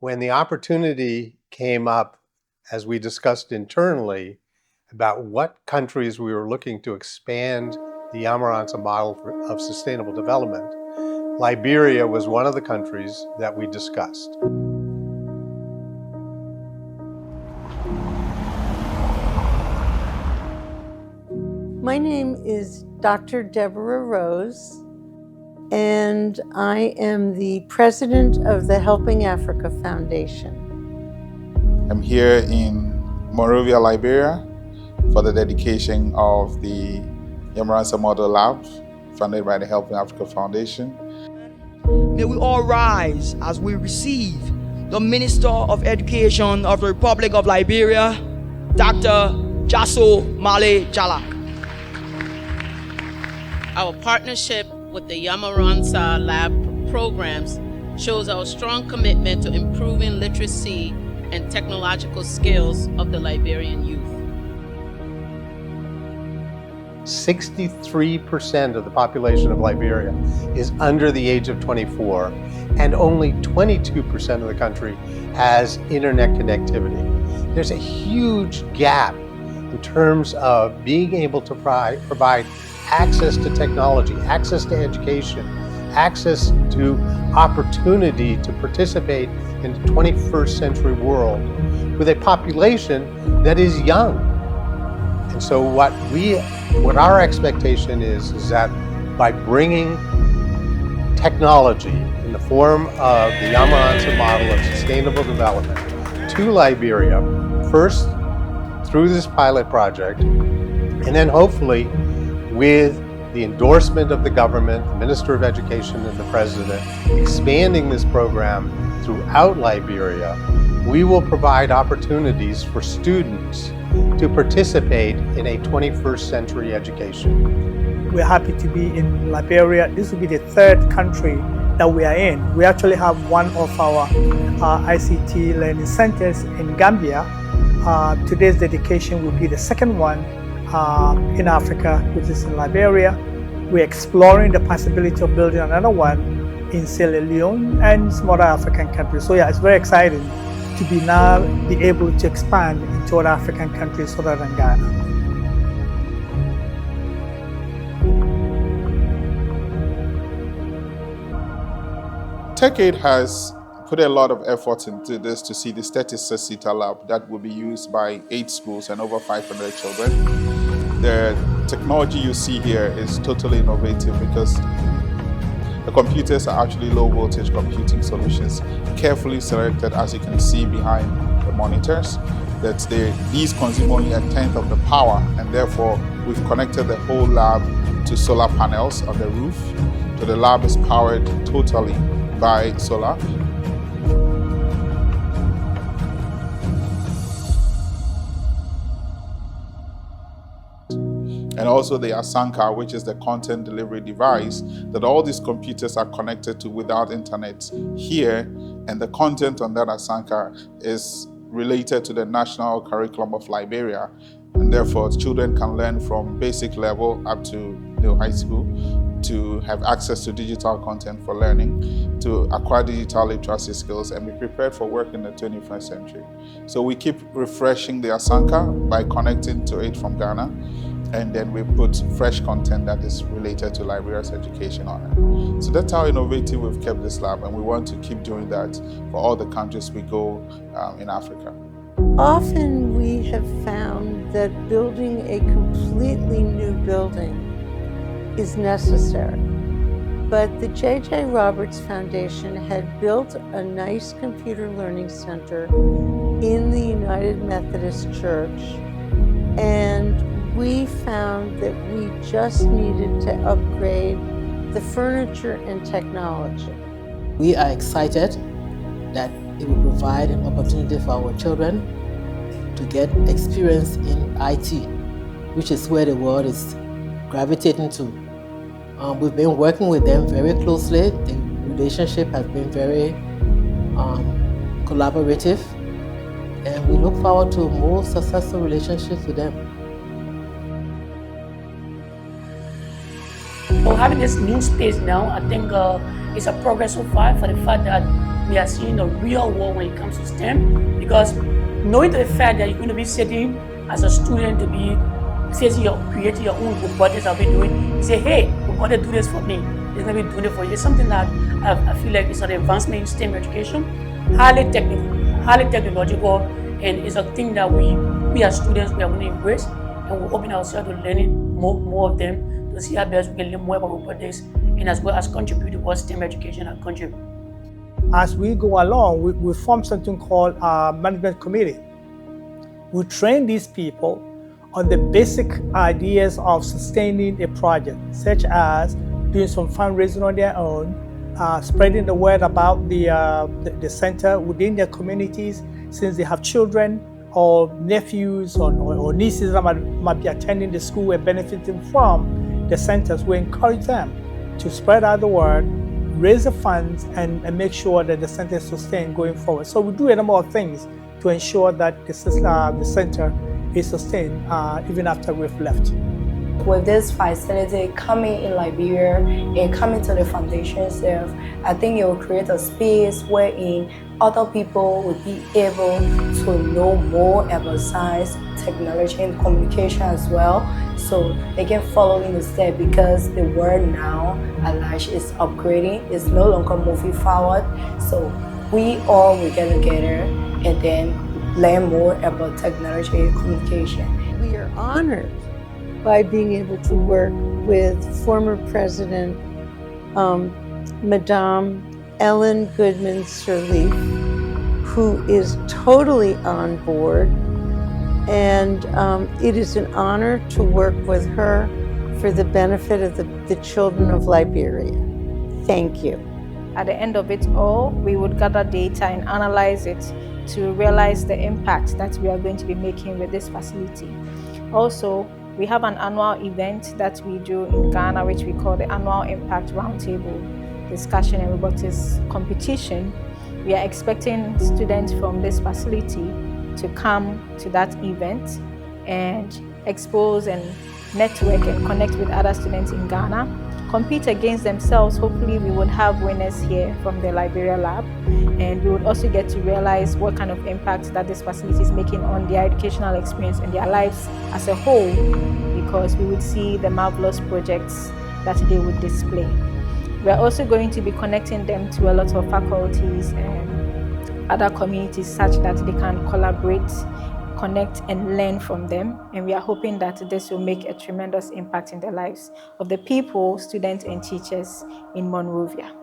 When the opportunity came up, as we discussed internally, about what countries we were looking to expand the Yamoransa model of sustainable development, Liberia was one of the countries that we discussed. My name is Dr. Deborah Rose, and I am the president of the Helping Africa Foundation. I'm here in Monrovia, Liberia, for the dedication of the Yamoransa Model Lab, funded by the Helping Africa Foundation. May we all rise as we receive the Minister of Education of the Republic of Liberia, Dr. Joseph Jenkins. Our partnership with the Yamoransa Lab programs shows our strong commitment to improving literacy and technological skills of the Liberian youth. 63% of the population of Liberia is under the age of 24, and only 22% of the country has internet connectivity. There's a huge gap in terms of being able to provide access to technology, access to education, access to opportunity to participate in the 21st century world with a population that is young. And so what our expectation is that by bringing technology in the form of the Yamoransa model of sustainable development to Liberia, first through this pilot project, and then hopefully with the endorsement of the government, the Minister of Education and the President, expanding this program throughout Liberia, we will provide opportunities for students to participate in a 21st century education. We're happy to be in Liberia. This will be the third country that we are in. We actually have one of our ICT learning centers in Gambia. Today's dedication will be the second one in Africa, which is in Liberia. We're exploring the possibility of building another one in Sierra Leone and some other African countries. So yeah, it's very exciting to be able to expand into other African countries other than Ghana. TECHAiDE has put a lot of effort into this to see this 36-seater lab that will be used by 8 schools and over 500 children. The technology you see here is totally innovative because the computers are actually low voltage computing solutions, carefully selected, as you can see behind the monitors. These consume only 1/10 of the power, and therefore we've connected the whole lab to solar panels on the roof. So the lab is powered totally by solar. And also the Asanka, which is the content delivery device that all these computers are connected to without internet here. And the content on that Asanka is related to the national curriculum of Liberia. And therefore, children can learn from basic level up to high school to have access to digital content for learning, to acquire digital literacy skills, and be prepared for work in the 21st century. So we keep refreshing the Asanka by connecting to it from Ghana. And then we put fresh content that is related to Liberia's education on it. So that's how innovative we've kept this lab, and we want to keep doing that for all the countries we go in Africa. Often we have found that building a completely new building is necessary. But the J.J. Roberts Foundation had built a nice computer learning center in the United Methodist Church, and we found that we just needed to upgrade the furniture and technology. We are excited that it will provide an opportunity for our children to get experience in IT, which is where the world is gravitating to. We've been working with them very closely. The relationship has been very collaborative, and we look forward to more successful relationships with them. So having this new space now, I think it's a progress so far for the fact that we are seeing the real world when it comes to STEM, because knowing the fact that you're going to be sitting as a student to be creating your own robotics I'll be doing, you say, hey, robotics do this for me. It's going to be doing it for you. It's something that I feel like it's an advancement in STEM education, highly technological, and it's a thing that we as students, we are going to embrace, and we're open ourselves to learning more of them, to see how best we can learn more about robotics, and as well as contribute to what STEM education can contribute. As we go along, we form something called a management committee. We train these people on the basic ideas of sustaining a project, such as doing some fundraising on their own, spreading the word about the center within their communities, since they have children or nephews or nieces that might be attending the school and benefiting from the centers. We encourage them to spread out the word, raise the funds, and make sure that the center is sustained going forward. So we do a number of things to ensure that the center is sustained even after we've left. With this facility coming in Liberia and coming to the foundation itself, I think it will create a space wherein other people will be able to know more about science, technology, and communication as well, so they can follow in the step, because the world now at large is upgrading, it's no longer moving forward. So we all will get together and then learn more about technology and communication. We are honored by being able to work with former President Madame Ellen Goodman Sirleaf, who is totally on board, and it is an honor to work with her for the benefit of the children of Liberia. Thank you. At the end of it all, we would gather data and analyze it to realize the impact that we are going to be making with this facility. Also, we have an annual event that we do in Ghana, which we call the Annual Impact Roundtable Discussion and Robotics Competition. We are expecting students from this facility to come to that event and expose and network and connect with other students in Ghana, compete against themselves. Hopefully we would have winners here from the Liberia lab, and we would also get to realize what kind of impact that this facility is making on their educational experience and their lives as a whole, because we would see the marvelous projects that they would display. We are also going to be connecting them to a lot of faculties and other communities, such that they can collaborate, connect, and learn from them. And we are hoping that this will make a tremendous impact in the lives of the people, students, and teachers in Monrovia.